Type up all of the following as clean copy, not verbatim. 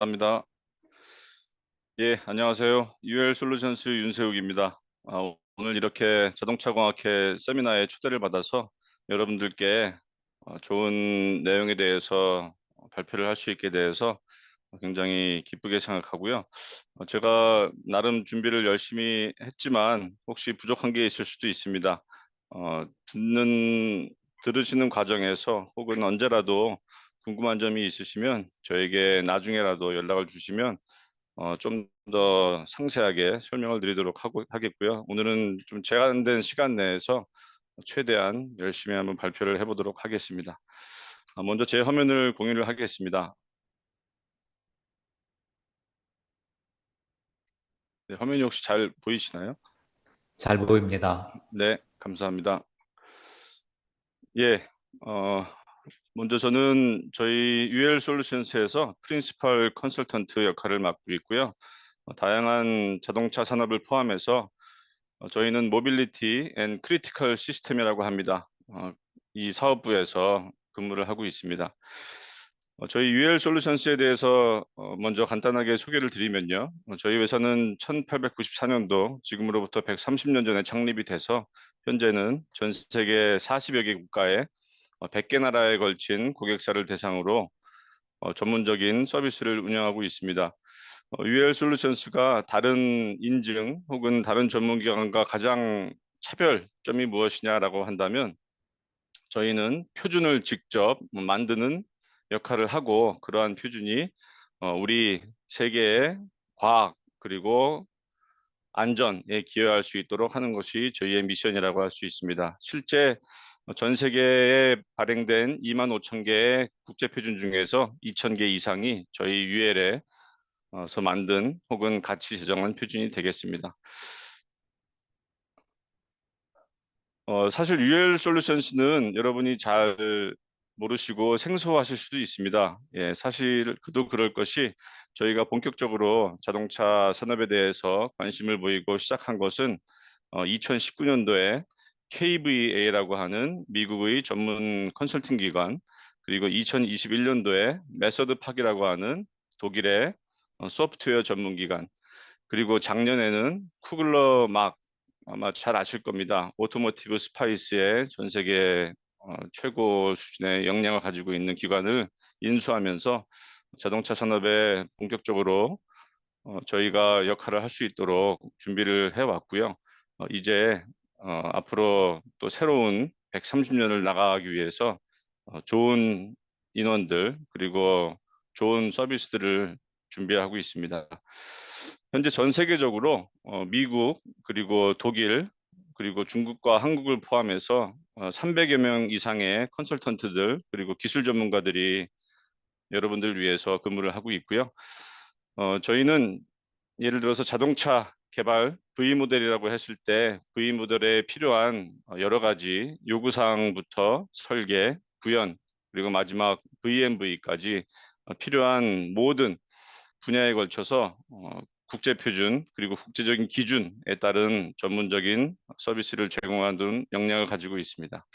합니다. 예, 안녕하세요. UL 솔루션스 윤세욱입니다. 오늘 이렇게 자동차공학회 세미나에 초대를 받아서 여러분들께 좋은 내용에 대해서 발표를 할 수 있게 돼서 굉장히 기쁘게 생각하고요. 제가 나름 준비를 열심히 했지만 혹시 부족한 게 있을 수도 있습니다. 어, 듣는, 들으시는 과정에서 혹은 언제라도 궁금한 점이 있으시면 저에게 나중에라도 연락을 주시면 좀 더 상세하게 설명을 드리도록 하겠고요. 오늘은 좀 제한된 시간 내에서 최대한 열심히 한번 발표를 해보도록 하겠습니다. 먼저 제 화면을 공유를 하겠습니다. 네, 화면이 혹시 잘 보이시나요? 잘 보입니다. 네, 감사합니다. 예, 어, 먼저 저는 저희 UL 솔루션스에서 프린시펄 컨설턴트 역할을 맡고 있고요. 다양한 자동차 산업을 포함해서 저희는 모빌리티 앤 크리티컬 시스템이라고 합니다. 이 사업부에서 근무를 하고 있습니다. 저희 UL 솔루션스에 대해서 먼저 간단하게 소개를 드리면요. 저희 회사는 1894년도 지금으로부터 130년 전에 창립이 돼서 현재는 전 세계 40여 개 국가에 100개 나라에 걸친 고객사를 대상으로 전문적인 서비스를 운영하고 있습니다. UL 솔루션스가 다른 인증 혹은 다른 전문기관과 가장 차별점이 무엇이냐라고 한다면 저희는 표준을 직접 만드는 역할을 하고 그러한 표준이 우리 세계의 과학 그리고 안전에 기여할 수 있도록 하는 것이 저희의 미션이라고 할 수 있습니다. 실제 전 세계에 발행된 2만 5천 개의 국제 표준 중에서 2천 개 이상이 저희 UL에서 만든 혹은 같이 제정한 표준이 되겠습니다. 사실 UL 솔루션스는 여러분이 잘 모르시고 생소하실 수도 있습니다. 예, 사실 그도 그럴 것이 저희가 본격적으로 자동차 산업에 대해서 관심을 보이고 시작한 것은 2019년도에 KVA라고 하는 미국의 전문 컨설팅 기관, 그리고 2021년도에 메서드 팍이라고 하는 독일의 소프트웨어 전문 기관, 그리고 작년에는 쿠글러 막 아마 잘 아실 겁니다. 오토모티브 스파이스의 전 세계 최고 수준의 역량을 가지고 있는 기관을 인수하면서 자동차 산업에 본격적으로 저희가 역할을 할 수 있도록 준비를 해왔고요. 이제 앞으로 또 새로운 130년을 나가기 위해서 좋은 인원들 그리고 좋은 서비스들을 준비하고 있습니다. 현재 전 세계적으로 미국 그리고 독일 그리고 중국과 한국을 포함해서 300여 명 이상의 컨설턴트들 그리고 기술 전문가들이 여러분들 위해서 근무를 하고 있고요. 저희는 예를 들어서 자동차 개발 V 모델이라고 했을 때 V 모델에 필요한 여러 가지 요구사항부터 설계, 구현, 그리고 마지막 VMV까지 필요한 모든 분야에 걸쳐서 국제 표준 그리고 국제적인 기준에 따른 전문적인 서비스를 제공하는 역량을 가지고 있습니다.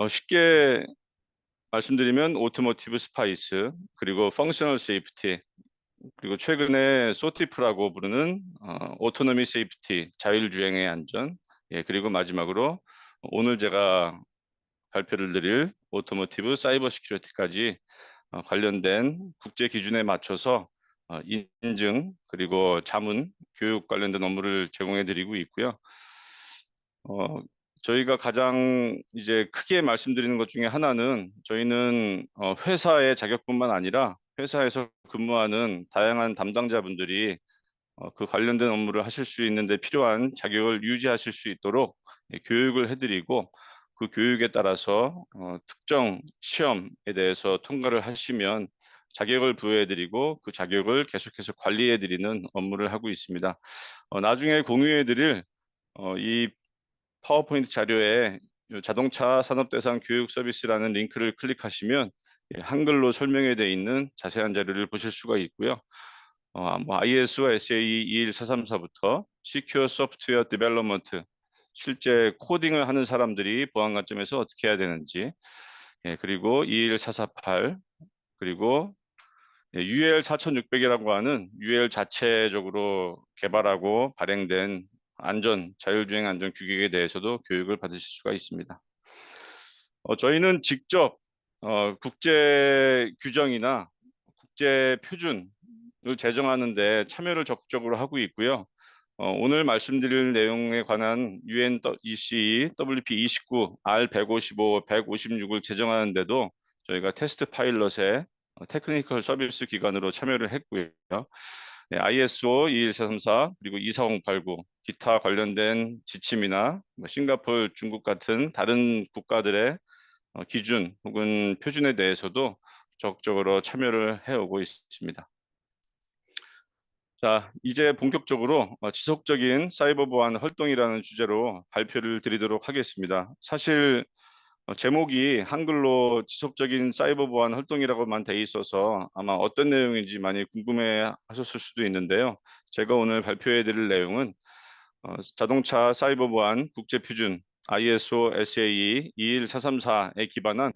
쉽게 말씀드리면 오토모티브 스파이스 그리고 펑셔널 세이프티 그리고 최근에 소티프라고 부르는 오토노미 세이프티, 자율주행의 안전, 예, 그리고 마지막으로 오늘 제가 발표를 드릴 오토모티브 사이버 시큐리티까지 관련된 국제 기준에 맞춰서 인증 그리고 자문, 교육 관련된 업무를 제공해 드리고 있고요. 어, 저희가 가장 이제 크게 말씀드리는 것 중에 하나는 저희는 회사의 자격뿐만 아니라 회사에서 근무하는 다양한 담당자분들이 그 관련된 업무를 하실 수 있는데 필요한 자격을 유지하실 수 있도록 교육을 해드리고 그 교육에 따라서 특정 시험에 대해서 통과를 하시면 자격을 부여해드리고 그 자격을 계속해서 관리해드리는 업무를 하고 있습니다. 나중에 공유해드릴 이 파워포인트 자료에 자동차 산업대상 교육 서비스라는 링크를 클릭하시면 한글로 설명에 되어 있는 자세한 자료를 보실 수가 있고요. IS와 SAE 21434부터 Secure Software Development, 실제 코딩을 하는 사람들이 보안 관점에서 어떻게 해야 되는지, 그리고 21448, 그리고 UL 4600이라고 하는 UL 자체적으로 개발하고 발행된 자율주행 안전 규격에 대해서도 교육을 받으실 수가 있습니다. 저희는 직접 국제 규정이나 국제 표준을 제정하는 데 참여를 적극적으로 하고 있고요. 오늘 말씀드릴 내용에 관한 UNECE WP29, R155, 156을 제정하는데도 저희가 테스트 파일럿의 테크니컬 서비스 기관으로 참여를 했고요. 네, ISO 21434 그리고 24089 기타 관련된 지침이나 싱가포르, 중국 같은 다른 국가들의 기준 혹은 표준에 대해서도 적극적으로 참여를 해오고 있습니다. 자, 이제 본격적으로 지속적인 사이버 보안 활동이라는 주제로 발표를 드리도록 하겠습니다. 사실 제목이 한글로 지속적인 사이버 보안 활동이라고만 돼 있어서 아마 어떤 내용인지 많이 궁금해 하셨을 수도 있는데요. 제가 오늘 발표해 드릴 내용은 자동차 사이버 보안 국제 표준 ISO SAE 21434에 기반한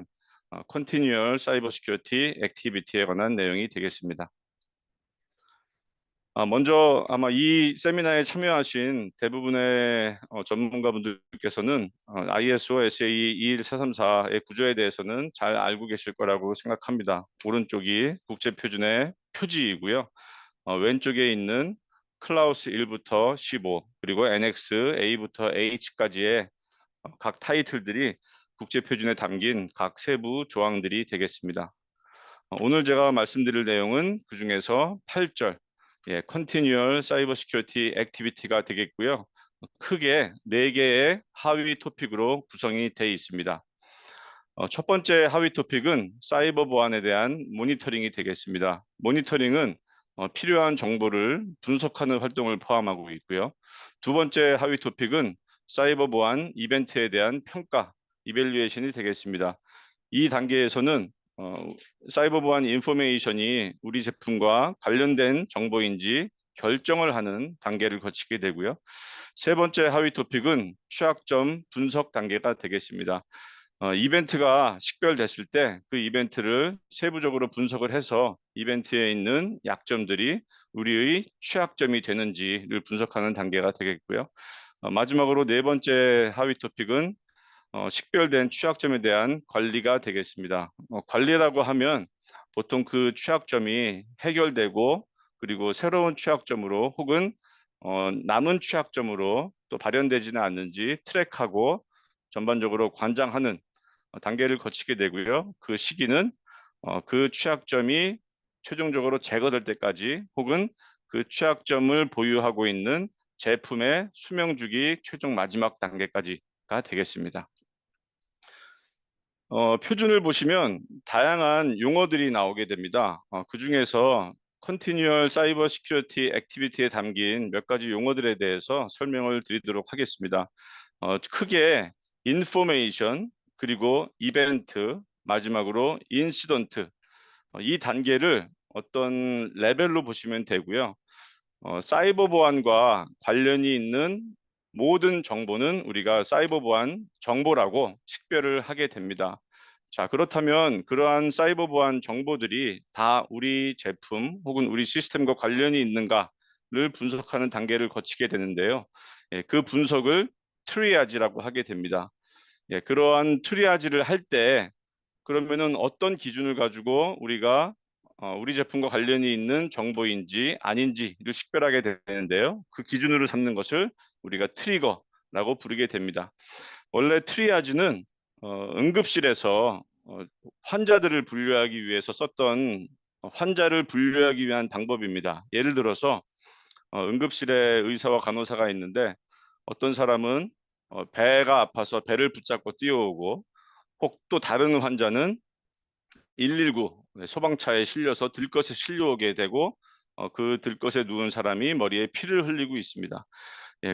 Continual Cyber Security Activity에 관한 내용이 되겠습니다. 먼저 아마 이 세미나에 참여하신 대부분의 전문가분들께서는 ISO SAE 21434의 구조에 대해서는 잘 알고 계실 거라고 생각합니다. 오른쪽이 국제표준의 표지이고요. 왼쪽에 있는 클라우스 1부터 15 그리고 NX A부터 H까지의 각 타이틀들이 국제표준에 담긴 각 세부 조항들이 되겠습니다. 오늘 제가 말씀드릴 내용은 그중에서 8절 Continual Cyber Security Activity가 되겠고요. 크게 4개의 하위 토픽으로 구성이 되어 있습니다. 첫 번째 하위 토픽은 사이버 보안에 대한 모니터링이 되겠습니다. 모니터링은 필요한 정보를 분석하는 활동을 포함하고 있고요. 두 번째 하위 토픽은 사이버 보안 이벤트에 대한 평가, 이밸류에이션이 되겠습니다. 이 단계에서는 사이버 보안 인포메이션이 우리 제품과 관련된 정보인지 결정을 하는 단계를 거치게 되고요. 세 번째 하위 토픽은 취약점 분석 단계가 되겠습니다. 이벤트가 식별됐을 때 그 이벤트를 세부적으로 분석을 해서 이벤트에 있는 약점들이 우리의 취약점이 되는지를 분석하는 단계가 되겠고요. 마지막으로 네 번째 하위 토픽은 식별된 취약점에 대한 관리가 되겠습니다. 관리라고 하면 보통 그 취약점이 해결되고 그리고 새로운 취약점으로 혹은 남은 취약점으로 또 발현되지는 않는지 트랙하고 전반적으로 관장하는 단계를 거치게 되고요. 그 시기는 그 취약점이 최종적으로 제거될 때까지 혹은 그 취약점을 보유하고 있는 제품의 수명 주기 최종 마지막 단계까지가 되겠습니다. 표준을 보시면 다양한 용어들이 나오게 됩니다. 그중에서 Continual Cyber Security Activity에 담긴 몇 가지 용어들에 대해서 설명을 드리도록 하겠습니다. 크게 Information, 그리고 이벤트, 마지막으로 인시던트, 이 단계를 어떤 레벨로 보시면 되고요. 사이버 보안과 관련이 있는 모든 정보는 우리가 사이버 보안 정보라고 식별을 하게 됩니다. 자, 그렇다면 그러한 사이버 보안 정보들이 다 우리 제품 혹은 우리 시스템과 관련이 있는가를 분석하는 단계를 거치게 되는데요. 그 분석을 트리아지라고 하게 됩니다. 그러한 트리아지를 할 때 그러면은 어떤 기준을 가지고 우리가 우리 제품과 관련이 있는 정보인지 아닌지를 식별하게 되는데요. 그 기준으로 삼는 것을 우리가 트리거라고 부르게 됩니다. 원래 트리아지는 응급실에서 환자들을 분류하기 위해서 썼던 환자를 분류하기 위한 방법입니다. 예를 들어서 응급실에 의사와 간호사가 있는데 어떤 사람은 배가 아파서 배를 붙잡고 뛰어오고 혹 또 다른 환자는 119 소방차에 실려서 들것에 실려오게 되고 그 들것에 누운 사람이 머리에 피를 흘리고 있습니다.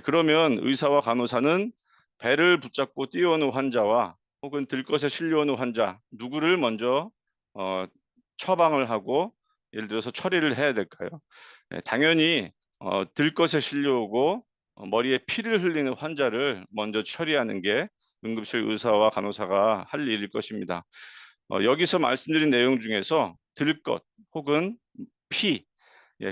그러면 의사와 간호사는 배를 붙잡고 뛰어오는 환자와 혹은 들것에 실려오는 환자 누구를 먼저 처방을 하고 예를 들어서 처리를 해야 될까요? 당연히 들것에 실려오고 머리에 피를 흘리는 환자를 먼저 처리하는 게 응급실 의사와 간호사가 할 일일 것입니다. 여기서 말씀드린 내용 중에서 들것 혹은 P,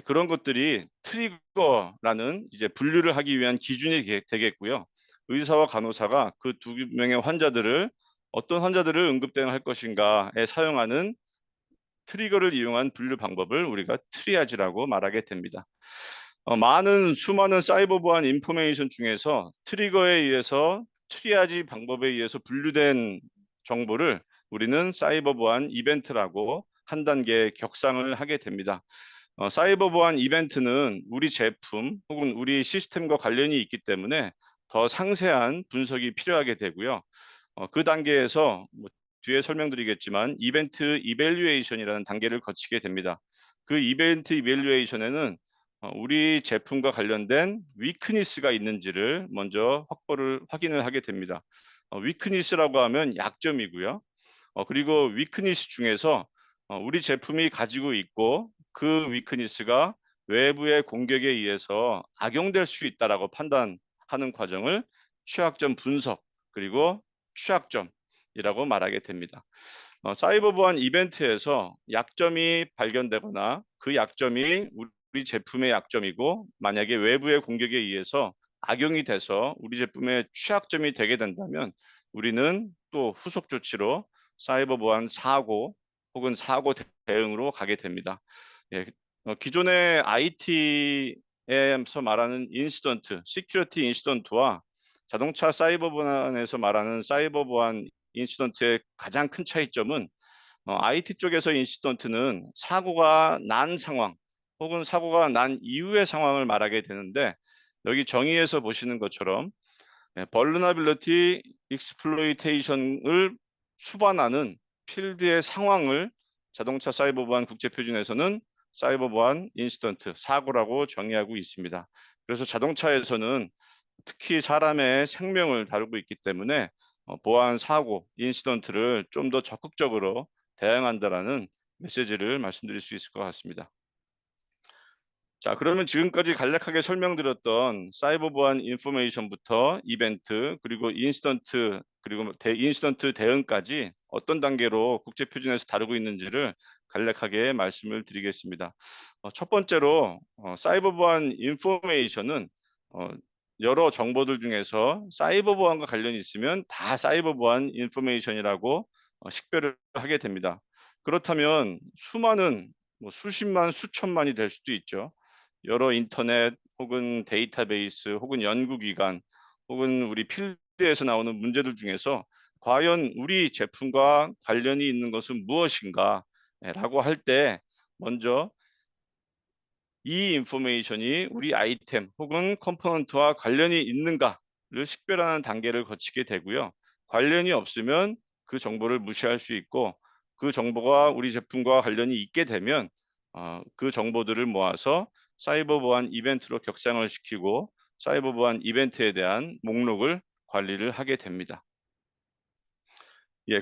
그런 것들이 트리거라는 이제 분류를 하기 위한 기준이 되겠고요. 의사와 간호사가 그 두 명의 환자들을 어떤 환자들을 응급 대응할 것인가에 사용하는 트리거를 이용한 분류 방법을 우리가 트리아지라고 말하게 됩니다. 많은 수많은 사이버 보안 인포메이션 중에서 트리거에 의해서 트리아지 방법에 의해서 분류된 정보를 우리는 사이버 보안 이벤트라고 한 단계 격상을 하게 됩니다. 사이버 보안 이벤트는 우리 제품 혹은 우리 시스템과 관련이 있기 때문에 더 상세한 분석이 필요하게 되고요. 그 단계에서 뭐 뒤에 설명드리겠지만 이벤트 이밸류에이션이라는 단계를 거치게 됩니다. 그 이벤트 이밸류에이션에는 우리 제품과 관련된 위크니스가 있는지를 먼저 확인을 하게 됩니다. 위크니스라고 하면 약점이고요. 그리고 위크니스 중에서 우리 제품이 가지고 있고 그 위크니스가 외부의 공격에 의해서 악용될 수 있다라고 판단하는 과정을 취약점 분석 그리고 취약점이라고 말하게 됩니다. 사이버 보안 이벤트에서 약점이 발견되거나 그 약점이 우리 제품의 약점이고 만약에 외부의 공격에 의해서 악용이 돼서 우리 제품의 취약점이 되게 된다면 우리는 또 후속 조치로 사이버 보안 사고 혹은 사고 대응으로 가게 됩니다. 예, 기존의 IT에서 말하는 인시던트, 시큐리티 인시던트와 자동차 사이버 보안에서 말하는 사이버 보안 인시던트의 가장 큰 차이점은 IT 쪽에서 인시던트는 사고가 난 상황 혹은 사고가 난 이후의 상황을 말하게 되는데 여기 정의에서 보시는 것처럼 vulnerability exploitation을 수반하는 필드의 상황을 자동차 사이버 보안 국제 표준에서는 사이버 보안 인시던트 사고라고 정의하고 있습니다. 그래서 자동차에서는 특히 사람의 생명을 다루고 있기 때문에 보안 사고, 인시던트를 좀 더 적극적으로 대응한다라는 메시지를 말씀드릴 수 있을 것 같습니다. 자, 그러면 지금까지 간략하게 설명드렸던 사이버 보안 인포메이션부터 이벤트, 그리고 인시던트, 그리고 인시던트 대응까지 어떤 단계로 국제 표준에서 다루고 있는지를 간략하게 말씀을 드리겠습니다. 첫 번째로 사이버 보안 인포메이션은 어, 여러 정보들 중에서 사이버 보안과 관련이 있으면 다 사이버 보안 인포메이션이라고 식별을 하게 됩니다. 그렇다면 수많은 수십만, 수천만이 될 수도 있죠. 여러 인터넷 혹은 데이터베이스 혹은 연구기관 혹은 우리 필드에서 나오는 문제들 중에서 과연 우리 제품과 관련이 있는 것은 무엇인가? 라고 할 때 먼저 이 인포메이션이 우리 아이템 혹은 컴포넌트와 관련이 있는가를 식별하는 단계를 거치게 되고요. 관련이 없으면 그 정보를 무시할 수 있고 그 정보가 우리 제품과 관련이 있게 되면 그 정보들을 모아서 사이버 보안 이벤트로 격상을 시키고 사이버 보안 이벤트에 대한 목록을 관리를 하게 됩니다.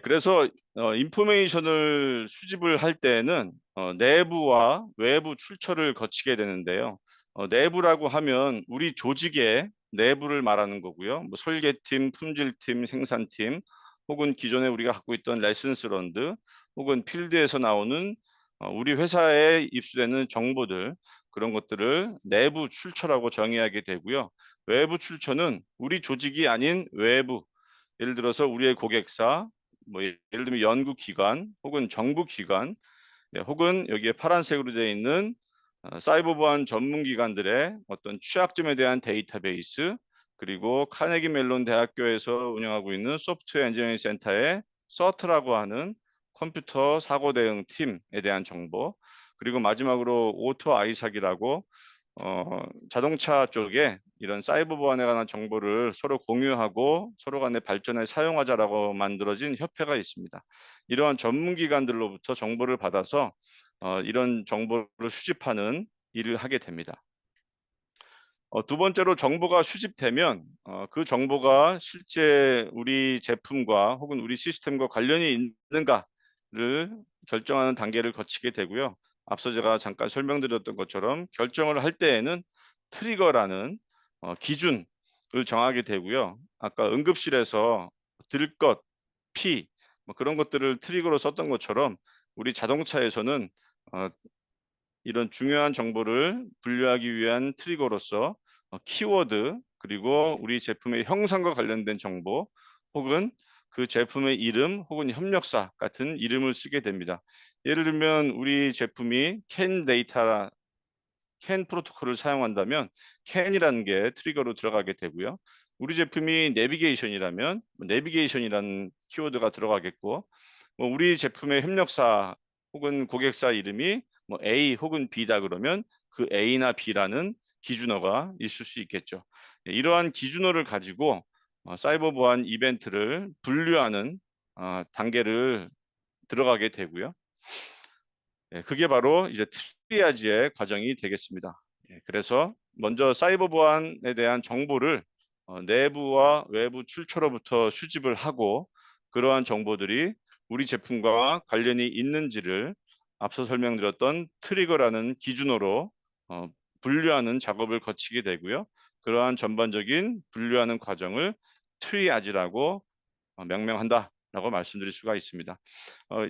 그래서 인포메이션을 수집을 할 때에는 내부와 외부 출처를 거치게 되는데요. 내부라고 하면 우리 조직의 내부를 말하는 거고요. 뭐 설계팀, 품질팀, 생산팀 혹은 기존에 우리가 갖고 있던 레슨스 런드 혹은 필드에서 나오는 우리 회사에 입수되는 정보들 그런 것들을 내부 출처라고 정의하게 되고요. 외부 출처는 우리 조직이 아닌 외부 예를 들어서 우리의 고객사 뭐 예를 들면 연구기관 혹은 정부기관 혹은 여기에 파란색으로 되어 있는 사이버 보안 전문 기관들의 어떤 취약점에 대한 데이터베이스 그리고 카네기 멜론 대학교에서 운영하고 있는 소프트웨어 엔지니어링 센터의 서트라고 하는 컴퓨터 사고 대응 팀에 대한 정보 그리고 마지막으로 오토 아이삭이라고 자동차 쪽에 이런 사이버 보안에 관한 정보를 서로 공유하고 서로 간의 발전에 사용하자라고 만들어진 협회가 있습니다. 이러한 전문 기관들로부터 정보를 받아서 이런 정보를 수집하는 일을 하게 됩니다. 두 번째로 정보가 수집되면 그 정보가 실제 우리 제품과 혹은 우리 시스템과 관련이 있는가를 결정하는 단계를 거치게 되고요. 앞서 제가 잠깐 설명드렸던 것처럼 결정을 할 때에는 트리거라는 기준을 정하게 되고요. 아까 응급실에서 들 것, 피, 뭐 그런 것들을 트리거로 썼던 것처럼 우리 자동차에서는 어 이런 중요한 정보를 분류하기 위한 트리거로서 키워드 그리고 우리 제품의 형상과 관련된 정보 혹은 그 제품의 이름 혹은 협력사 같은 이름을 쓰게 됩니다. 예를 들면 우리 제품이 캔 프로토콜을 사용한다면 캔이라는 게 트리거로 들어가게 되고요. 우리 제품이 내비게이션이라면 내비게이션이라는 키워드가 들어가겠고 우리 제품의 협력사 혹은 고객사 이름이 A 혹은 B다 그러면 그 A나 B라는 기준어가 있을 수 있겠죠. 이러한 기준어를 가지고 사이버 보안 이벤트를 분류하는 단계를 들어가게 되고요. 그게 바로 이제 트리아지의 과정이 되겠습니다. 그래서 먼저 사이버 보안에 대한 정보를 내부와 외부 출처로부터 수집을 하고 그러한 정보들이 우리 제품과 관련이 있는지를 앞서 설명드렸던 트리거라는 기준으로 어 분류하는 작업을 거치게 되고요. 그러한 전반적인 분류하는 과정을 트리아지라고 명명한다라고 말씀드릴 수가 있습니다.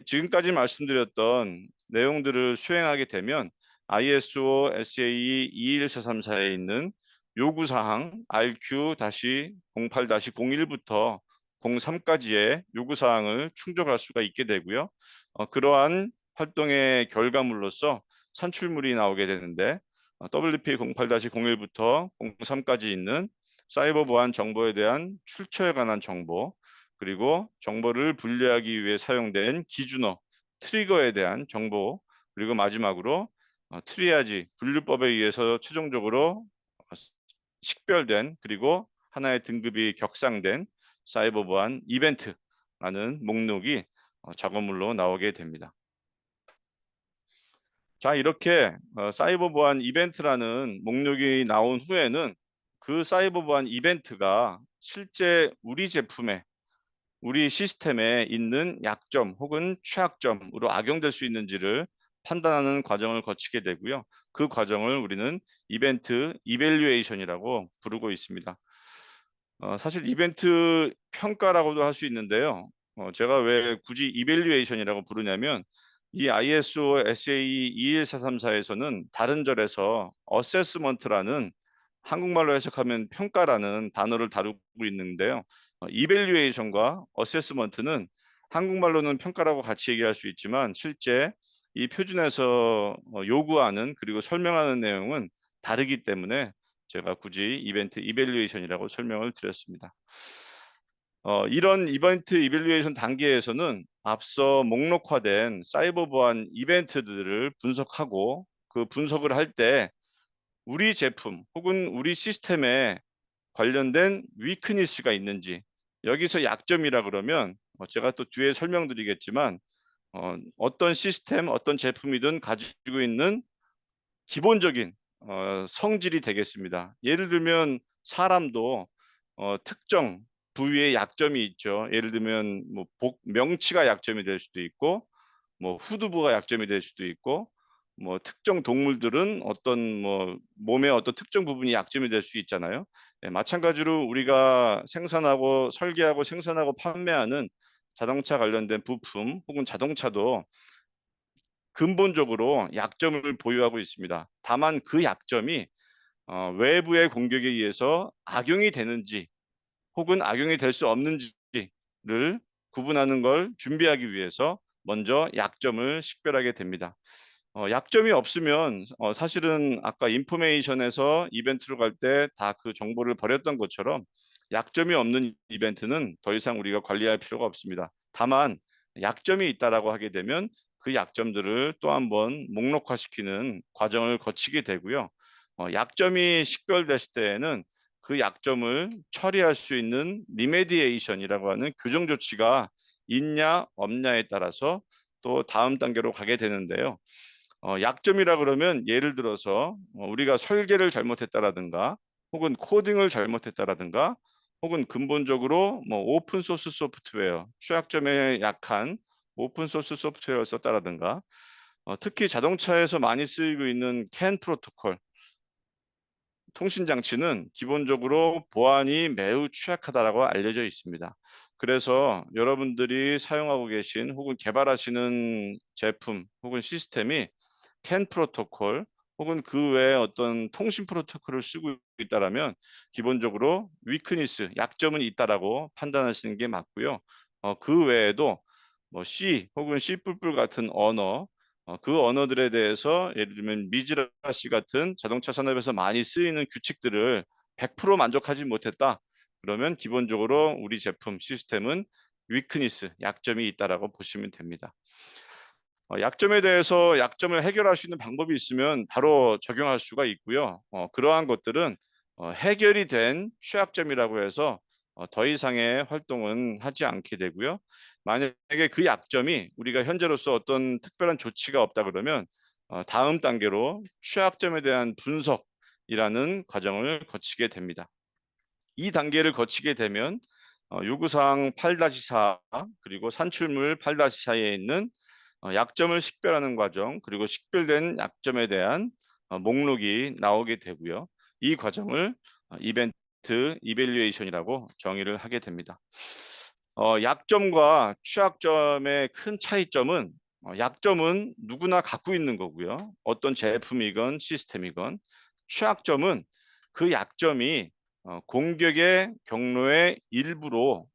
지금까지 말씀드렸던 내용들을 수행하게 되면 ISO SAE 21434에 있는 요구사항 RQ-08-01부터 03까지의 요구사항을 충족할 수가 있게 되고요. 그러한 활동의 결과물로서 산출물이 나오게 되는데 WP08-01부터 03까지 있는 사이버 보안 정보에 대한 출처에 관한 정보, 그리고 정보를 분류하기 위해 사용된 기준어, 트리거에 대한 정보, 그리고 마지막으로 트리아지, 분류법에 의해서 최종적으로 식별된 그리고 하나의 등급이 격상된 사이버 보안 이벤트라는 목록이 작업물로 나오게 됩니다. 자, 이렇게 사이버 보안 이벤트라는 목록이 나온 후에는 그 사이버 보안 이벤트가 실제 우리 제품에 우리 시스템에 있는 약점 혹은 취약점으로 악용될 수 있는지를 판단하는 과정을 거치게 되고요. 그 과정을 우리는 이벤트 이밸류에이션이라고 부르고 있습니다. 사실 이벤트 평가라고도 할 수 있는데요. 제가 왜 굳이 이밸류에이션이라고 부르냐면 이 ISO SAE 21434에서는 다른 절에서 어세스먼트라는 한국말로 해석하면 평가라는 단어를 다루고 있는데요. 이밸류에이션과 어세스먼트는 한국말로는 평가라고 같이 얘기할 수 있지만 실제 이 표준에서 요구하는 그리고 설명하는 내용은 다르기 때문에 제가 굳이 이벤트 이밸류에이션이라고 설명을 드렸습니다. 이런 이벤트 이밸류에이션 단계에서는 앞서 목록화된 사이버 보안 이벤트들을 분석하고 그 분석을 할 때 우리 제품 혹은 우리 시스템에 관련된 위크니스가 있는지, 여기서 약점이라 그러면 제가 또 뒤에 설명드리겠지만 어떤 시스템, 어떤 제품이든 가지고 있는 기본적인 성질이 되겠습니다. 예를 들면 사람도 특정 부위에 약점이 있죠. 예를 들면 뭐 복 명치가 약점이 될 수도 있고 후두부가 약점이 될 수도 있고 특정 동물들은 어떤 몸의 어떤 특정 부분이 약점이 될 수 있잖아요. 마찬가지로 우리가 생산하고 설계하고 생산하고 판매하는 자동차 관련된 부품 혹은 자동차도 근본적으로 약점을 보유하고 있습니다. 다만 그 약점이 외부의 공격에 의해서 악용이 되는지 혹은 악용이 될 수 없는지를 구분하는 걸 준비하기 위해서 먼저 약점을 식별하게 됩니다. 약점이 없으면 사실은 아까 인포메이션에서 이벤트로 갈 때 다 그 정보를 버렸던 것처럼 약점이 없는 이벤트는 더 이상 우리가 관리할 필요가 없습니다. 다만 약점이 있다라고 하게 되면 그 약점들을 또 한번 목록화시키는 과정을 거치게 되고요. 약점이 식별됐을 때에는 그 약점을 처리할 수 있는 리메디에이션이라고 하는 교정 조치가 있냐 없냐에 따라서 또 다음 단계로 가게 되는데요. 약점이라 그러면 예를 들어서 우리가 설계를 잘못했다라든가 혹은 코딩을 잘못했다라든가 혹은 근본적으로 오픈 소스 소프트웨어, 취약점에 약한 오픈 소스 소프트웨어를 썼다라든가 특히 자동차에서 많이 쓰이고 있는 CAN 프로토콜 통신 장치는 기본적으로 보안이 매우 취약하다라고 알려져 있습니다. 그래서 여러분들이 사용하고 계신 혹은 개발하시는 제품 혹은 시스템이 CAN 프로토콜 혹은 그 외에 어떤 통신 프로토콜을 쓰고 있다라면 기본적으로 위크니스, 약점은 있다라고 판단하시는 게 맞고요. 그 외에도 뭐 C 혹은 C++ 같은 언어, 그 언어들에 대해서 예를 들면 미즈라 C 같은 자동차 산업에서 많이 쓰이는 규칙들을 100% 만족하지 못했다. 그러면 기본적으로 우리 제품 시스템은 위크니스, 약점이 있다라고 보시면 됩니다. 약점에 대해서 약점을 해결할 수 있는 방법이 있으면 바로 적용할 수가 있고요. 그러한 것들은 해결이 된 취약점이라고 해서 더 이상의 활동은 하지 않게 되고요. 만약에 그 약점이 우리가 현재로서 어떤 특별한 조치가 없다 그러면 다음 단계로 취약점에 대한 분석이라는 과정을 거치게 됩니다. 이 단계를 거치게 되면 요구사항 8-4 그리고 산출물 8-4에 있는 약점을 식별하는 과정 그리고 식별된 약점에 대한 목록이 나오게 되고요. 이 과정을 이벤트 이밸류에이션이라고 정의를 하게 됩니다. 약점과 취약점의 큰 차이점은 약점은 누구나 갖고 있는 거고요. 어떤 제품이건 시스템이건 취약점은 그 약점이 공격의 경로의 일부로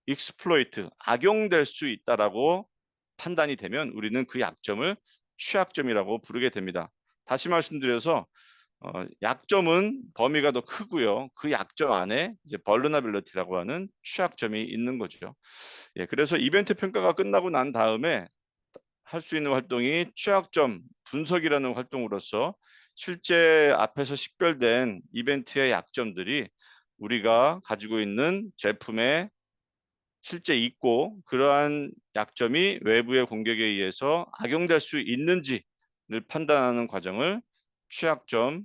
익스플로이트 악용될 수 있다라고 판단이 되면 우리는 그 약점을 취약점이라고 부르게 됩니다. 다시 말씀드려서 약점은 범위가 더 크고요. 그 약점 안에 이제 vulnerability라고 하는 취약점이 있는 거죠. 예, 그래서 이벤트 평가가 끝나고 난 다음에 할 수 있는 활동이 취약점 분석이라는 활동으로서 실제 앞에서 식별된 이벤트의 약점들이 우리가 가지고 있는 제품에 실제 있고 그러한 약점이 외부의 공격에 의해서 악용될 수 있는지를 판단하는 과정을 취약점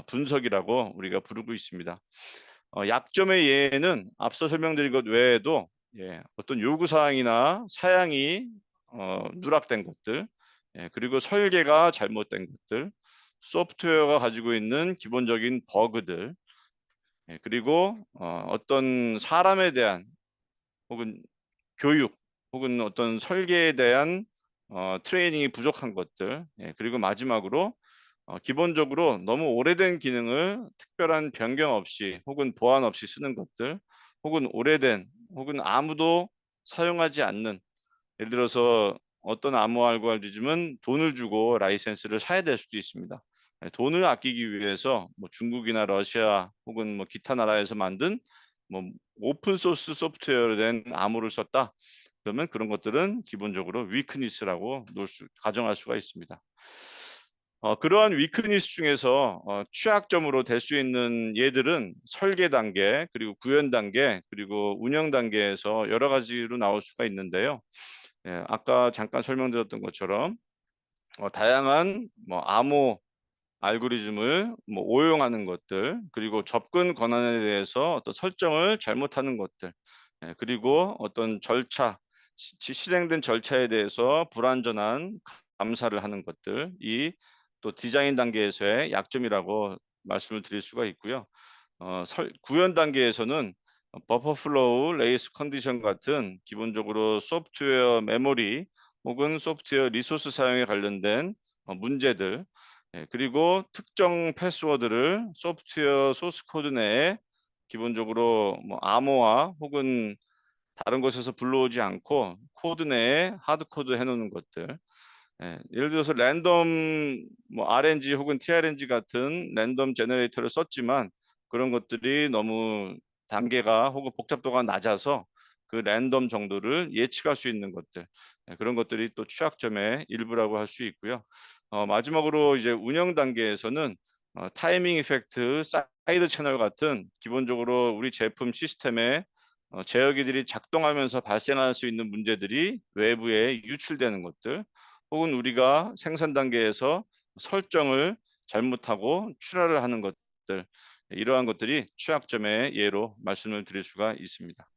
분석이라고 우리가 부르고 있습니다. 약점의 예에는 앞서 설명드린 것 외에도 어떤 요구사항이나 사양이 누락된 것들, 그리고 설계가 잘못된 것들, 소프트웨어가 가지고 있는 기본적인 버그들, 그리고 어떤 사람에 대한 혹은 교육 혹은 어떤 설계에 대한 트레이닝이 부족한 것들, 그리고 마지막으로 기본적으로 너무 오래된 기능을 특별한 변경 없이 혹은 보완 없이 쓰는 것들, 혹은 오래된 혹은 아무도 사용하지 않는, 예를 들어서 어떤 암호 알고리즘은 돈을 주고 라이센스를 사야 될 수도 있습니다. 돈을 아끼기 위해서 뭐 중국이나 러시아 혹은 뭐 기타 나라에서 만든 뭐 오픈 소스 소프트웨어로 된 암호를 썼다. 그러면 그런 것들은 기본적으로 위크니스라고 가정할 수가 있습니다. 그러한 위크니스 중에서 취약점으로 될 수 있는 예들은 설계 단계, 그리고 구현 단계, 그리고 운영 단계에서 여러 가지로 나올 수가 있는데요. 아까 잠깐 설명드렸던 것처럼 다양한 뭐 암호 알고리즘을 뭐 오용하는 것들, 그리고 접근 권한에 대해서 어떤 설정을 잘못하는 것들, 그리고 어떤 절차, 실행된 절차에 대해서 불완전한 감사를 하는 것들, 이 또 디자인 단계에서의 약점이라고 말씀을 드릴 수가 있고요. 구현 단계에서는 버퍼 플로우, 레이스 컨디션 같은 기본적으로 소프트웨어 메모리 혹은 소프트웨어 리소스 사용에 관련된 문제들, 그리고 특정 패스워드를 소프트웨어 소스 코드 내에 기본적으로 뭐 암호화 혹은 다른 곳에서 불러오지 않고 코드 내에 하드 코드 해 놓는 것들. 예를 들어서 랜덤 뭐 RNG 혹은 TRNG 같은 랜덤 제너레이터를 썼지만 그런 것들이 너무 단계가 혹은 복잡도가 낮아서 그 랜덤 정도를 예측할 수 있는 것들. 그런 것들이 또 취약점의 일부라고 할 수 있고요. 마지막으로 이제 운영 단계에서는 타이밍 이펙트, 사이드 채널 같은 기본적으로 우리 제품 시스템에 제어기들이 작동하면서 발생할 수 있는 문제들이 외부에 유출되는 것들, 혹은 우리가 생산 단계에서 설정을 잘못하고 출하를 하는 것들, 이러한 것들이 취약점의 예로 말씀을 드릴 수가 있습니다.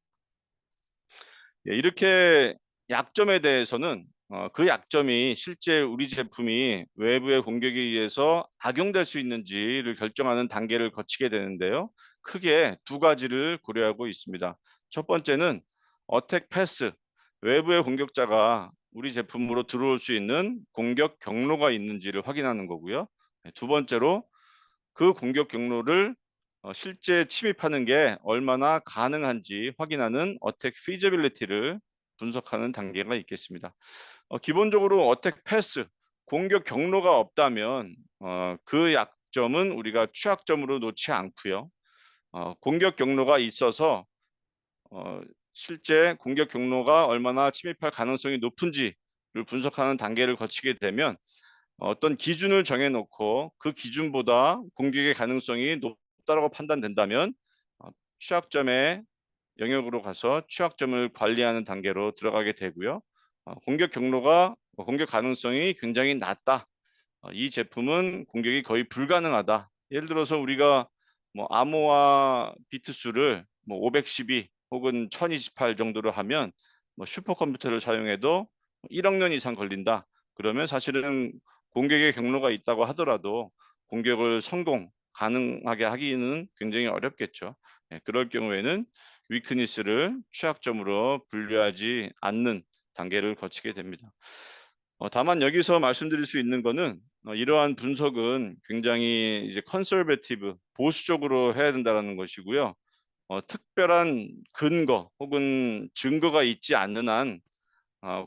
이렇게 약점에 대해서는 그 약점이 실제 우리 제품이 외부의 공격에 의해서 악용될 수 있는지를 결정하는 단계를 거치게 되는데요. 크게 두 가지를 고려하고 있습니다. 첫 번째는 어택 패스, 외부의 공격자가 우리 제품으로 들어올 수 있는 공격 경로가 있는지를 확인하는 거고요. 두 번째로 그 공격 경로를 실제 침입하는 게 얼마나 가능한지 확인하는 어택 피저빌리티를 분석하는 단계가 있겠습니다. 기본적으로 어택 패스, 공격 경로가 없다면 그 약점은 우리가 취약점으로 놓지 않고요. 공격 경로가 있어서 어 실제 공격 경로가 얼마나 침입할 가능성이 높은지를 분석하는 단계를 거치게 되면 어떤 기준을 정해 놓고 그 기준보다 공격의 가능성이 높다라고 판단된다면 어 취약점의 영역으로 가서 취약점을 관리하는 단계로 들어가게 되고요. 공격 경로가 공격 가능성이 굉장히 낮다. 이 제품은 공격이 거의 불가능하다. 예를 들어서 우리가 뭐 암호화 비트 수를 뭐 512 혹은 1028 정도로 하면 뭐 슈퍼컴퓨터를 사용해도 1억 년 이상 걸린다. 그러면 사실은 공격의 경로가 있다고 하더라도 공격을 성공 가능하게 하기는 굉장히 어렵겠죠. 예, 그럴 경우에는 위크니스를 취약점으로 분류하지 않는 단계를 거치게 됩니다. 다만 여기서 말씀드릴 수 있는 거는 이러한 분석은 굉장히 이제 컨서베티브 보수적으로 해야 된다라는 것이고요. 특별한 근거 혹은 증거가 있지 않는 한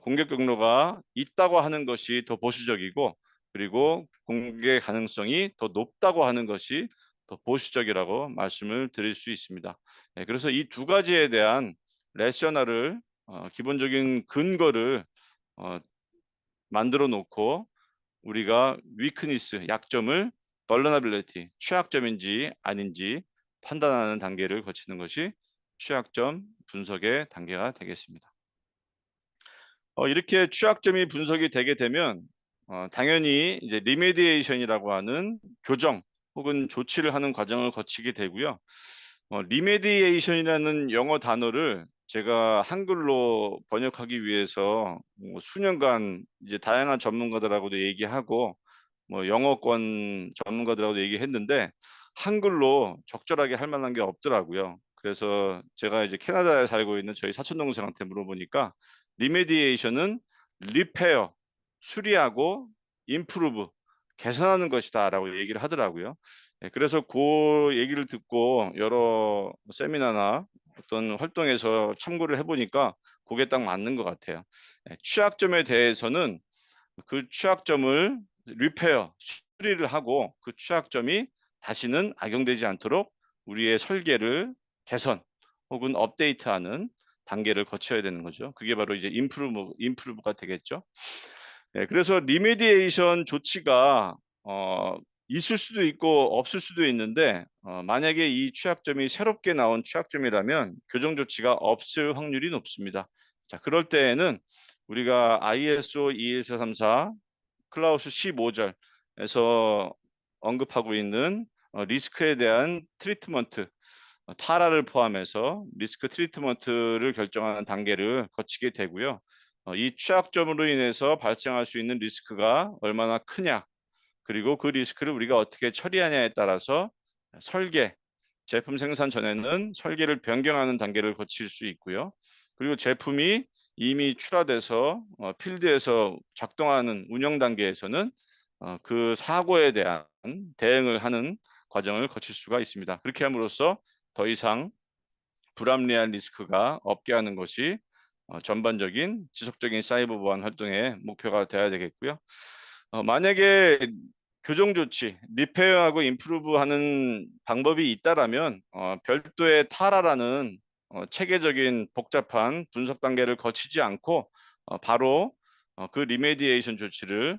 공격 경로가 있다고 하는 것이 더 보수적이고, 그리고 공격의 가능성이 더 높다고 하는 것이 더 보수적이라고 말씀을 드릴 수 있습니다. 네, 그래서 이 두 가지에 대한 레셔널을 기본적인 근거를 어 만들어 놓고 우리가 위크니스 약점을 vulnerability 취약점인지 아닌지 판단하는 단계를 거치는 것이 취약점 분석의 단계가 되겠습니다. 이렇게 취약점이 분석이 되게 되면 당연히 이제 리메디에이션이라고 하는 교정 혹은 조치를 하는 과정을 거치게 되고요. 리메디에이션이라는 영어 단어를 제가 한글로 번역하기 위해서 뭐 수년간 이제 다양한 전문가들하고도 얘기하고 뭐 영어권 전문가들하고도 얘기했는데 한글로 적절하게 할 만한 게 없더라고요. 그래서 제가 이제 캐나다에 살고 있는 저희 사촌 동생한테 물어보니까 리메디에이션은 리페어 수리하고 임프루브 개선하는 것이다라고 얘기를 하더라고요. 예, 그래서 그 얘기를 듣고 여러 세미나나 어떤 활동에서 참고를 해 보니까 그게 딱 맞는 것 같아요. 예, 취약점에 대해서는 그 취약점을 리페어 수리를 하고 그 취약점이 다시는 악용되지 않도록 우리의 설계를 개선 혹은 업데이트하는 단계를 거쳐야 되는 거죠. 그게 바로 이제 임프루브가 되겠죠. 네, 그래서 리메디에이션 조치가 있을 수도 있고 없을 수도 있는데 만약에 이 취약점이 새롭게 나온 취약점이라면 교정 조치가 없을 확률이 높습니다. 자, 그럴 때에는 우리가 ISO 21434 클라우스 15절에서 언급하고 있는 리스크에 대한 트리트먼트 타라를 포함해서 리스크 트리트먼트를 결정하는 단계를 거치게 되고요. 이 취약점으로 인해서 발생할 수 있는 리스크가 얼마나 크냐, 그리고 그 리스크를 우리가 어떻게 처리하냐에 따라서 설계, 제품 생산 전에는 설계를 변경하는 단계를 거칠 수 있고요. 그리고 제품이 이미 출하돼서 필드에서 작동하는 운영 단계에서는 그 사고에 대한 대응을 하는 과정을 거칠 수가 있습니다. 그렇게 함으로써 더 이상 불합리한 리스크가 없게 하는 것이 전반적인 지속적인 사이버 보안 활동의 목표가 돼야 되겠고요. 만약에 교정 조치, 리페어하고 임프루브하는 방법이 있다라면 별도의 타라라는 체계적인 복잡한 분석 단계를 거치지 않고 바로 그 리메디에이션 조치를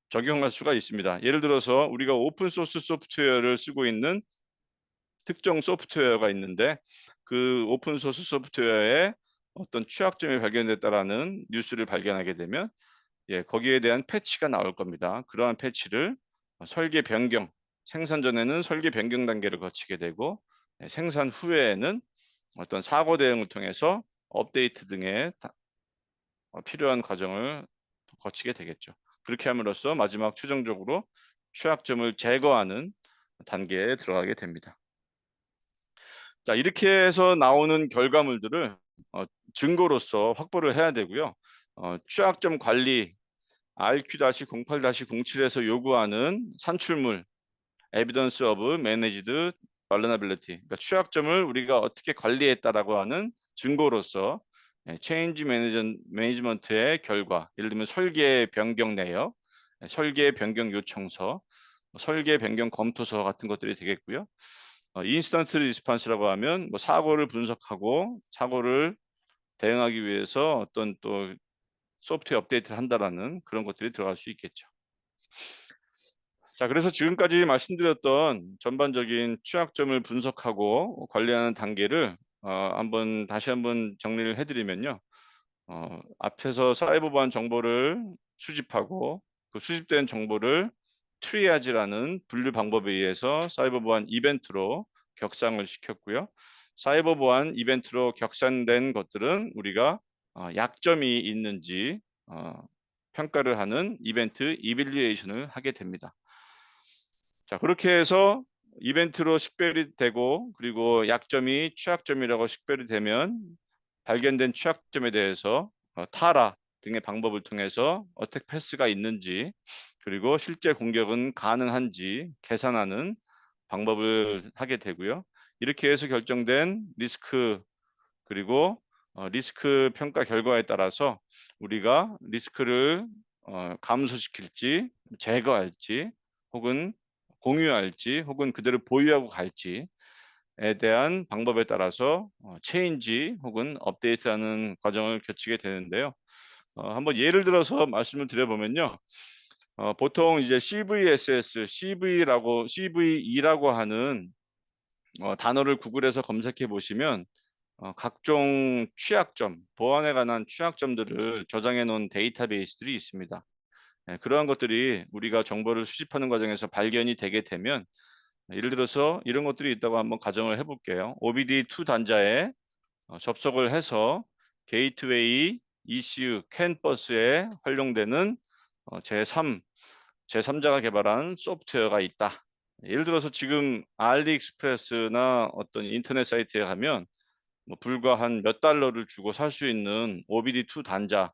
적용할 수가 있습니다. 예를 들어서 우리가 오픈 소스 소프트웨어를 쓰고 있는 특정 소프트웨어가 있는데 그 오픈 소스 소프트웨어에 어떤 취약점이 발견됐다라는 뉴스를 발견하게 되면 거기에 대한 패치가 나올 겁니다. 그러한 패치를 설계 변경, 생산 전에는 설계 변경 단계를 거치게 되고 생산 후에는 어떤 사고 대응을 통해서 업데이트 등의 필요한 과정을 거치게 되겠죠. 그렇게 함으로써 마지막 최종적으로 취약점을 제거하는 단계에 들어가게 됩니다. 자, 이렇게 해서 나오는 결과물들을 증거로서 확보를 해야 되고요. 취약점 관리 RQ-08-07에서 요구하는 산출물 Evidence of Managed Vulnerability, 그러니까 취약점을 우리가 어떻게 관리했다라고 하는 증거로서 Change Management의 결과, 예를 들면 설계 변경 내역, 설계 변경 요청서, 설계 변경 검토서 같은 것들이 되겠고요. 인스턴트 리스판스라고 하면 뭐 사고를 분석하고 사고를 대응하기 위해서 어떤 또 소프트웨어 업데이트를 한다라는 그런 것들이 들어갈 수 있겠죠. 자, 그래서 지금까지 말씀드렸던 전반적인 취약점을 분석하고 관리하는 단계를 다시 한번 정리를 해드리면요. 앞에서 사이버 보안 정보를 수집하고 그 수집된 정보를 트리아지라는 분류 방법에 의해서 사이버 보안 이벤트로 격상을 시켰고요. 사이버 보안 이벤트로 격상된 것들은 우리가 약점이 있는지 평가를 하는 이벤트 이빌리에이션을 하게 됩니다. 자, 그렇게 해서 이벤트로 식별이 되고 그리고 약점이 취약점이라고 식별이 되면 발견된 취약점에 대해서 타라 등의 방법을 통해서 어택 패스가 있는지 그리고 실제 공격은 가능한지 계산하는 방법을 하게 되고요. 이렇게 해서 결정된 리스크 그리고 리스크 평가 결과에 따라서 우리가 리스크를 감소시킬지 제거할지 혹은 공유할지 혹은 그대로 보유하고 갈지에 대한 방법에 따라서 체인지 혹은 업데이트하는 과정을 거치게 되는데요. 한번 예를 들어서 말씀을 드려보면요. 보통 이제 CVSS, CVE라고 하는 단어를 구글에서 검색해 보시면 각종 취약점, 보안에 관한 취약점들을 저장해 놓은 데이터베이스들이 있습니다. 그러한 것들이 우리가 정보를 수집하는 과정에서 발견이 되게 되면 예를 들어서 이런 것들이 있다고 한번 가정을 해볼게요. OBD2 단자에 접속을 해서 게이트웨이 ECU CAN 버스에 활용되는 제3자가 개발한 소프트웨어가 있다. 예를 들어서 지금 알리익스프레스나 어떤 인터넷 사이트에 가면 뭐 불과 한 몇 달러를 주고 살 수 있는 OBD2 단자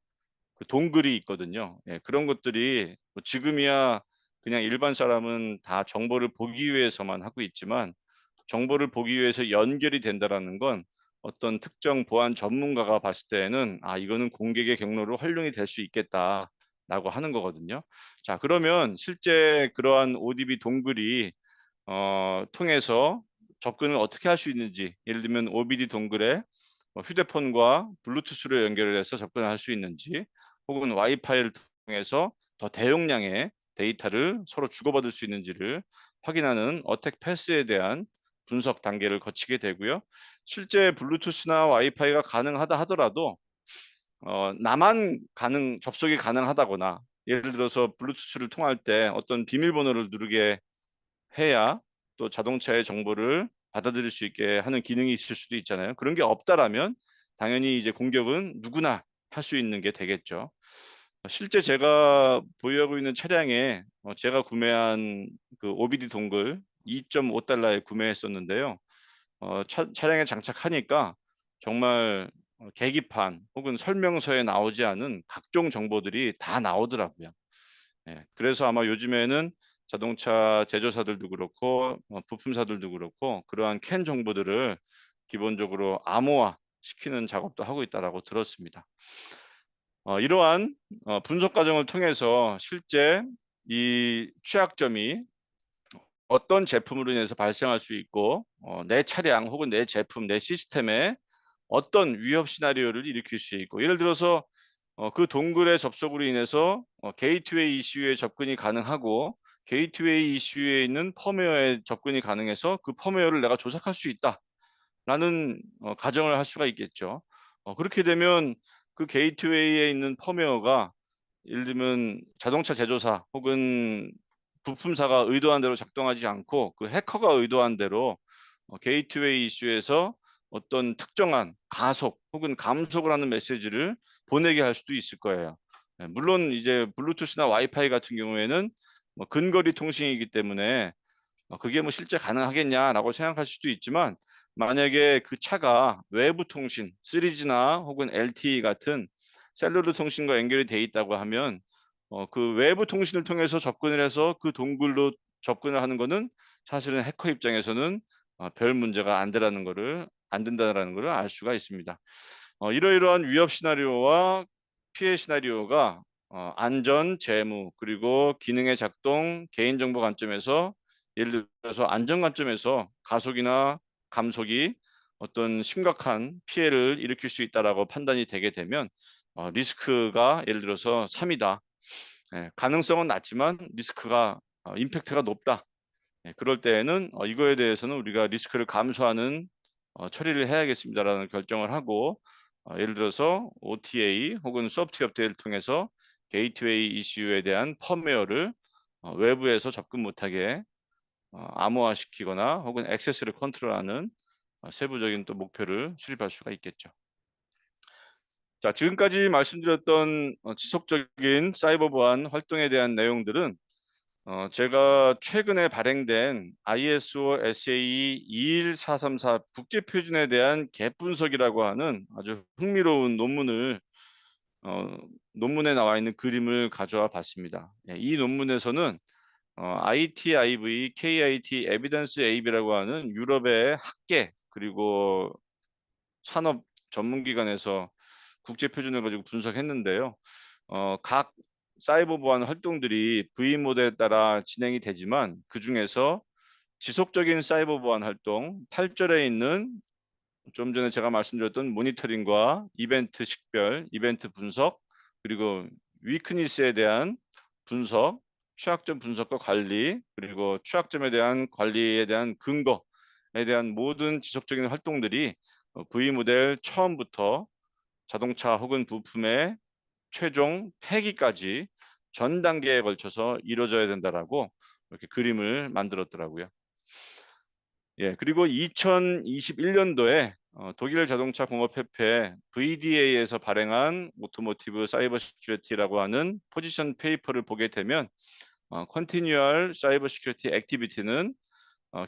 그 동글이 있거든요. 예, 그런 것들이 뭐 지금이야 그냥 일반 사람은 다 정보를 보기 위해서만 하고 있지만 정보를 보기 위해서 연결이 된다라는 건 어떤 특정 보안 전문가가 봤을 때에는 이거는 공격의 경로로 활용이 될 수 있겠다라고 하는 거거든요. 자, 그러면 실제 그러한 ODB 동글이 통해서 접근을 어떻게 할 수 있는지, 예를 들면 OBD 동글에 휴대폰과 블루투스로 연결을 해서 접근을 할 수 있는지 혹은 와이파이를 통해서 더 대용량의 데이터를 서로 주고받을 수 있는지를 확인하는 어택 패스에 대한 분석 단계를 거치게 되고요. 실제 블루투스나 와이파이가 가능하다 하더라도 나만 접속이 가능하다거나 예를 들어서 블루투스를 통할 때 어떤 비밀번호를 누르게 해야 또 자동차의 정보를 받아들일 수 있게 하는 기능이 있을 수도 있잖아요. 그런 게 없다라면 당연히 이제 공격은 누구나 할 수 있는 게 되겠죠. 실제 제가 보유하고 있는 차량에 제가 구매한 그 OBD 동글 2.5달러에 구매했었는데요. 차량에 장착하니까 정말 계기판 혹은 설명서에 나오지 않은 각종 정보들이 다 나오더라고요. 예. 그래서 아마 요즘에는 자동차 제조사들도 그렇고 부품사들도 그렇고 그러한 캔 정보들을 기본적으로 암호화 시키는 작업도 하고 있다라고 들었습니다. 이러한 분석 과정을 통해서 실제 이 취약점이 어떤 제품으로 인해서 발생할 수 있고 내 차량 혹은 내 제품, 내 시스템에 어떤 위협 시나리오를 일으킬 수 있고 예를 들어서 그 동글의 접속으로 인해서 게이트웨이 이슈에 접근이 가능하고 게이트웨이 이슈에 있는 펌웨어에 접근이 가능해서 그 펌웨어를 내가 조작할 수 있다라는 가정을 할 수가 있겠죠. 그렇게 되면 그 게이트웨이에 있는 펌웨어가 예를 들면 자동차 제조사 혹은 부품사가 의도한 대로 작동하지 않고 그 해커가 의도한 대로 게이트웨이 이슈에서 어떤 특정한 가속 혹은 감속을 하는 메시지를 보내게 할 수도 있을 거예요. 물론 이제 블루투스나 와이파이 같은 경우에는 뭐 근거리 통신이기 때문에 그게 뭐 실제 가능하겠냐라고 생각할 수도 있지만 만약에 그 차가 외부 통신 3G나 혹은 LTE 같은 셀룰러 통신과 연결이 돼 있다고 하면 그 외부 통신을 통해서 접근을 해서 그 동굴로 접근을 하는 거는 사실은 해커 입장에서는 별 문제가 안 된다라는 거를 알 수가 있습니다. 이러이러한 위협 시나리오와 피해 시나리오가 안전, 재무, 그리고 기능의 작동, 개인정보 관점에서 예를 들어서 안전 관점에서 가속이나 감속이 어떤 심각한 피해를 일으킬 수 있다라고 판단이 되게 되면 리스크가 예를 들어서 3이다. 예, 가능성은 낮지만 리스크가 임팩트가 높다. 예, 그럴 때에는 이거에 대해서는 우리가 리스크를 감수하는 처리를 해야겠습니다라는 결정을 하고 예를 들어서 OTA 혹은 소프트웨어 업데이트를 통해서 게이트웨이 이슈에 대한 펌웨어를 외부에서 접근 못하게 암호화시키거나 혹은 액세스를 컨트롤하는 세부적인 또 목표를 수립할 수가 있겠죠. 자, 지금까지 말씀드렸던 지속적인 사이버 보안 활동에 대한 내용들은 제가 최근에 발행된 ISO SAE 21434 국제 표준에 대한 갭 분석이라고 하는 아주 흥미로운 어, 논문에 나와 있는 그림을 가져와 봤습니다. 예, 이 논문에서는 ITIV, KIT, 에비던스 AB라고 하는 유럽의 학계 그리고 산업 전문기관에서 국제 표준을 가지고 분석했는데요. 각 사이버 보안 활동들이 V 모델에 따라 진행이 되지만 그중에서 지속적인 사이버 보안 활동 8절에 있는 좀 전에 제가 말씀드렸던 모니터링과 이벤트 식별, 이벤트 분석, 그리고 위크니스에 대한 분석, 취약점 분석과 관리, 그리고 취약점에 대한 관리에 대한 근거에 대한 모든 지속적인 활동들이 V 모델 처음부터 자동차 혹은 부품의 최종 폐기까지 전 단계에 걸쳐서 이루어져야 된다라고 이렇게 그림을 만들었더라고요. 예, 그리고 2021년도에 독일 자동차 공업협회 VDA에서 발행한 오토모티브 사이버 시큐리티라고 하는 포지션 페이퍼를 보게 되면 컨티뉴얼 사이버 시큐리티 액티비티는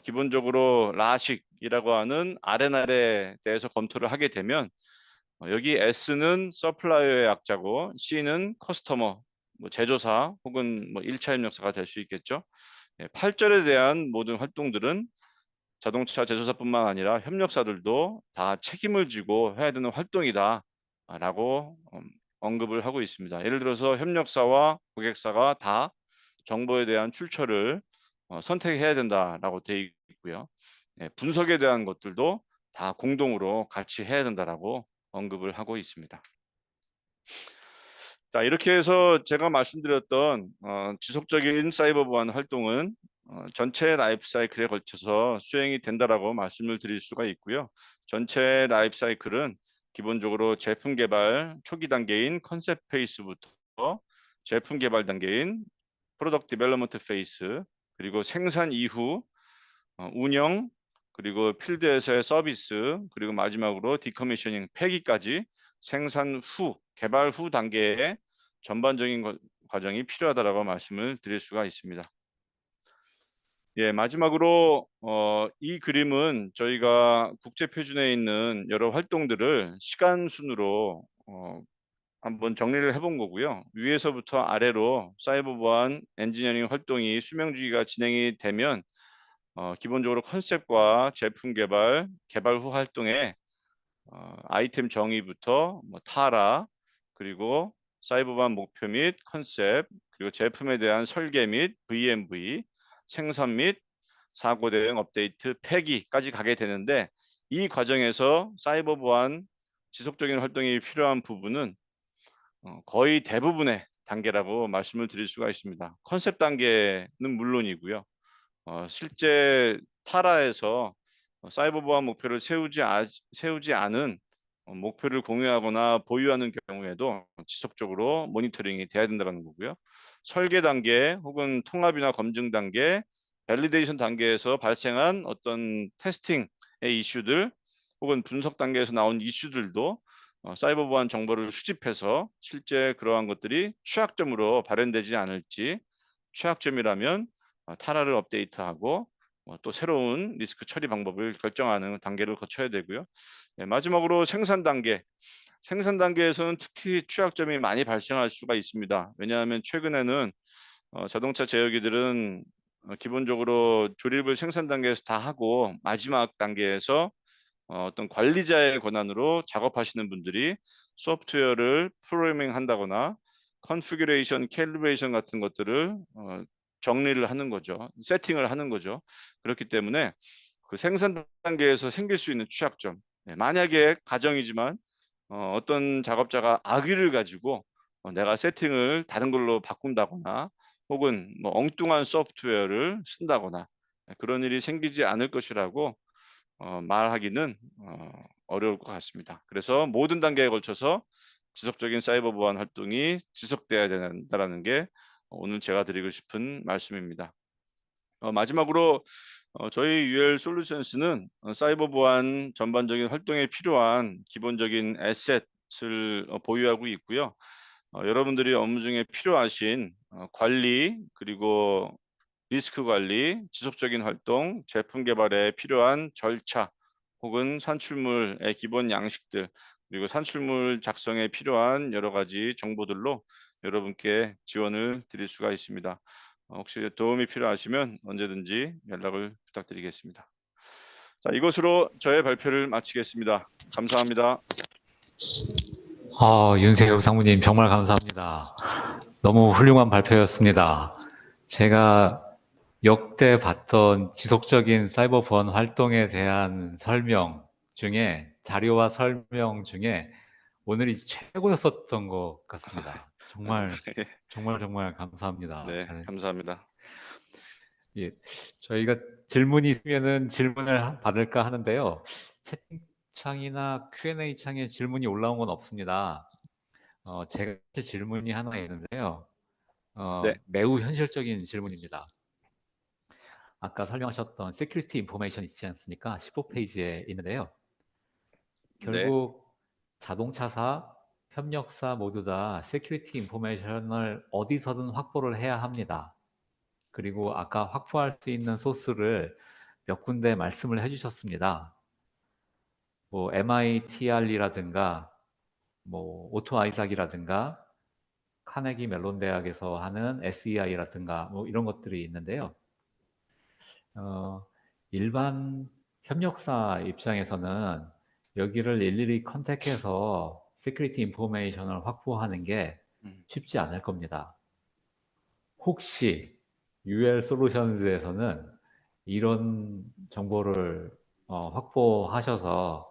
기본적으로 라식이라고 하는 R&R에 대해서 검토를 하게 되면 여기 S는 서플라이어의 약자고 C는 커스터머, 뭐 제조사 혹은 뭐 1차 협력사가 될 수 있겠죠. 8절에 대한 모든 활동들은 자동차 제조사뿐만 아니라 협력사들도 다 책임을 지고 해야 되는 활동이다라고 언급을 하고 있습니다. 예를 들어서 협력사와 고객사가 다 정보에 대한 출처를 선택해야 된다라고 되어 있고요. 분석에 대한 것들도 다 공동으로 같이 해야 된다라고 언급을 하고 있습니다. 자, 이렇게 해서 제가 말씀드렸던 지속적인 사이버 보안 활동은 전체 라이프 사이클에 걸쳐서 수행이 된다라고 말씀을 드릴 수가 있고요. 전체 라이프 사이클은 기본적으로 제품 개발 초기 단계인 컨셉 페이스부터 제품 개발 단계인 프로덕트 디벨롭먼트 페이스, 그리고 생산 이후 운영, 그리고 필드에서의 서비스, 그리고 마지막으로 디커미셔닝 폐기까지 생산 후, 개발 후 단계의 전반적인 과정이 필요하다라고 말씀을 드릴 수가 있습니다. 예, 마지막으로 이 그림은 저희가 국제 표준에 있는 여러 활동들을 시간 순으로 한번 정리를 해본 거고요. 위에서부터 아래로 사이버 보안 엔지니어링 활동이 수명주기가 진행이 되면 기본적으로 컨셉과 제품 개발, 개발 후 활동에 아이템 정의부터 뭐 타라, 그리고 사이버 보안 목표 및 컨셉, 그리고 제품에 대한 설계 및 VMV, 생산 및 사고 대응 업데이트, 폐기까지 가게 되는데 이 과정에서 사이버 보안 지속적인 활동이 필요한 부분은 거의 대부분의 단계라고 말씀을 드릴 수가 있습니다. 컨셉 단계는 물론이고요. 실제 타라에서 사이버 보안 목표를 세우지 않은 목표를 공유하거나 보유하는 경우에도 지속적으로 모니터링이 돼야 된다는 거고요. 설계 단계 혹은 통합이나 검증 단계, 밸리데이션 단계에서 발생한 어떤 테스팅의 이슈들 혹은 분석 단계에서 나온 이슈들도 사이버 보안 정보를 수집해서 실제 그러한 것들이 취약점으로 발현되지 않을지, 취약점이라면 타라를 업데이트하고 또 새로운 리스크 처리 방법을 결정하는 단계를 거쳐야 되고요. 마지막으로 생산 단계. 생산 단계에서는 특히 취약점이 많이 발생할 수가 있습니다. 왜냐하면 최근에는 자동차 제어기들은 기본적으로 조립을 생산 단계에서 다 하고 마지막 단계에서 어떤 관리자의 권한으로 작업하시는 분들이 소프트웨어를 프로그래밍 한다거나 컨피규레이션, 캘리브레이션 같은 것들을 정리를 하는 거죠. 세팅을 하는 거죠. 그렇기 때문에 그 생산 단계에서 생길 수 있는 취약점, 만약에 가정이지만 어떤 작업자가 악의를 가지고 내가 세팅을 다른 걸로 바꾼다거나 혹은 뭐 엉뚱한 소프트웨어를 쓴다거나 그런 일이 생기지 않을 것이라고 말하기는 어려울 것 같습니다. 그래서 모든 단계에 걸쳐서 지속적인 사이버 보안 활동이 지속돼야 된다라는 게 오늘 제가 드리고 싶은 말씀입니다. 마지막으로 저희 UL 솔루션스는 사이버 보안 전반적인 활동에 필요한 기본적인 에셋을 보유하고 있고요. 여러분들이 업무 중에 필요하신 관리 그리고 리스크 관리, 지속적인 활동, 제품 개발에 필요한 절차 혹은 산출물의 기본 양식들 그리고 산출물 작성에 필요한 여러 가지 정보들로 여러분께 지원을 드릴 수가 있습니다. 혹시 도움이 필요하시면 언제든지 연락을 부탁드리겠습니다. 자, 이것으로 저의 발표를 마치겠습니다. 감사합니다. 윤세호 상무님 정말 감사합니다. 너무 훌륭한 발표였습니다. 제가 역대 봤던 지속적인 사이버 보안 활동에 대한 설명 중에 자료와 설명 중에 오늘이 최고였었던 것 같습니다. 정말 네, 정말 정말 감사합니다. 네, 감사합니다. 예, 저희가 질문이 있으면은 질문을 받을까 하는데요. 채팅창이나 Q&A 창에 질문이 올라온 건 없습니다. 제가 질문이 하나 있는데요. 네, 매우 현실적인 질문입니다. 아까 설명하셨던 Security Information 있지 않습니까? 15페이지에 있는데요. 네. 결국 자동차사, 협력사 모두 다 Security Information을 어디서든 확보를 해야 합니다. 그리고 아까 확보할 수 있는 소스를 몇 군데 말씀을 해주셨습니다. 뭐 MITR이라든가 뭐 오토 아이삭이라든가 카네기 멜론 대학에서 하는 SEI라든가 뭐 이런 것들이 있는데요. 일반 협력사 입장에서는 여기를 일일이 컨택해서 시큐리티 인포메이션을 확보하는 게 음. 쉽지 않을 겁니다. 혹시 UL 솔루션즈에서는 이런 정보를 확보하셔서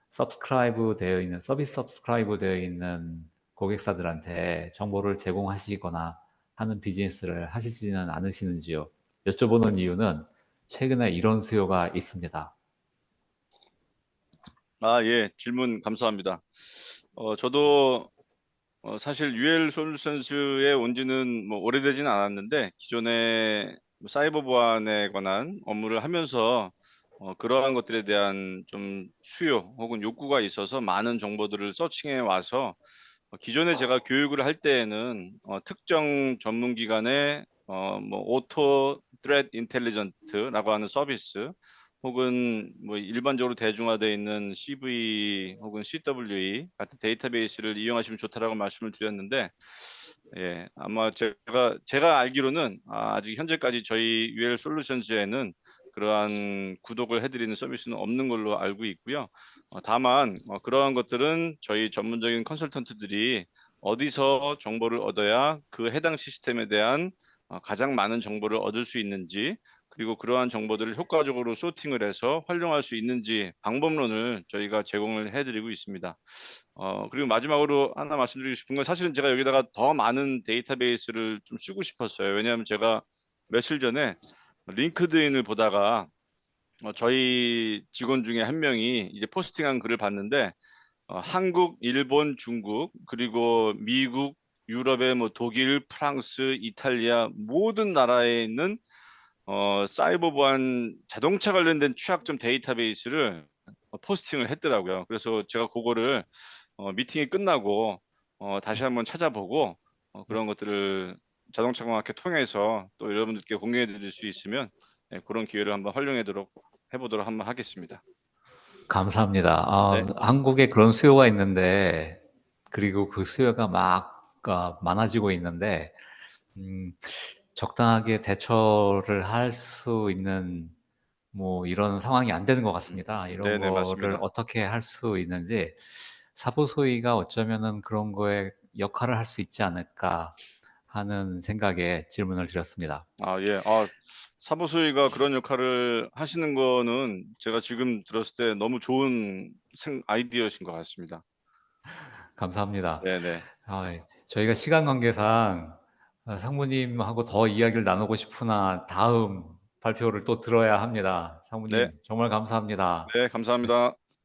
서브스크라이브 되어 있는 서비스 서브스크라이브 되어 있는 고객사들한테 정보를 제공하시거나 하는 비즈니스를 하시지는 않으시는지요? 여쭤보는 이유는 최근에 이런 수요가 있습니다. 예, 질문 감사합니다. 저도 사실 UL 솔루션스에 온 지는 뭐 오래되지는 않았는데 기존에 뭐 사이버 보안에 관한 업무를 하면서 그러한 것들에 대한 좀 수요 혹은 욕구가 있어서 많은 정보들을 서칭해 와서 기존에 제가 교육을 할 때에는 특정 전문 기관의 뭐 오토 트렛 인텔리전트라고 하는 서비스 혹은 뭐 일반적으로 대중화되어 있는 CV 혹은 CWE 같은 데이터베이스를 이용하시면 좋다라고 말씀을 드렸는데 예, 아마 제가 알기로는 아직 현재까지 저희 UL 솔루션즈에는 그러한 구독을 해드리는 서비스는 없는 걸로 알고 있고요. 다만 그러한 것들은 저희 전문적인 컨설턴트들이 어디서 정보를 얻어야 그 해당 시스템에 대한 가장 많은 정보를 얻을 수 있는지 그리고 그러한 정보들을 효과적으로 소팅을 해서 활용할 수 있는지 방법론을 저희가 제공을 해드리고 있습니다. 그리고 마지막으로 하나 말씀드리고 싶은 건 사실은 제가 여기다가 더 많은 데이터베이스를 좀 쓰고 싶었어요. 왜냐하면 제가 며칠 전에 링크드인을 보다가 저희 직원 중에 한 명이 이제 포스팅한 글을 봤는데 한국, 일본, 중국 그리고 미국, 유럽의 뭐 독일, 프랑스, 이탈리아 모든 나라에 있는 사이버 보안 자동차 관련된 취약점 데이터베이스를 포스팅을 했더라고요. 그래서 제가 그거를 미팅이 끝나고 다시 한번 찾아보고 그런 것들을 자동차 공학회 통해서 또 여러분들께 공유해 드릴 수 있으면 그런 기회를 한번 활용하도록 해보도록 한번 하겠습니다. 감사합니다. 네. 한국에 그런 수요가 있는데, 그리고 그 수요가 막 많아지고 있는데, 음, 적당하게 대처를 할 수 있는 뭐 이런 상황이 안 되는 것 같습니다. 이런 네네, 거를 맞습니다. 어떻게 할 수 있는지 사보소이가 어쩌면은 그런 거에 역할을 할 수 있지 않을까 하는 생각에 질문을 드렸습니다. 아 예. 사무소이가 그런 역할을 하시는 거는 제가 지금 들었을 때 너무 좋은 생 아이디어신 것 같습니다. 감사합니다. 네네. 저희가 시간 관계상 상무님하고 더 이야기를 나누고 싶으나 다음 발표를 또 들어야 합니다. 네. 상무님 정말 감사합니다. 네, 감사합니다.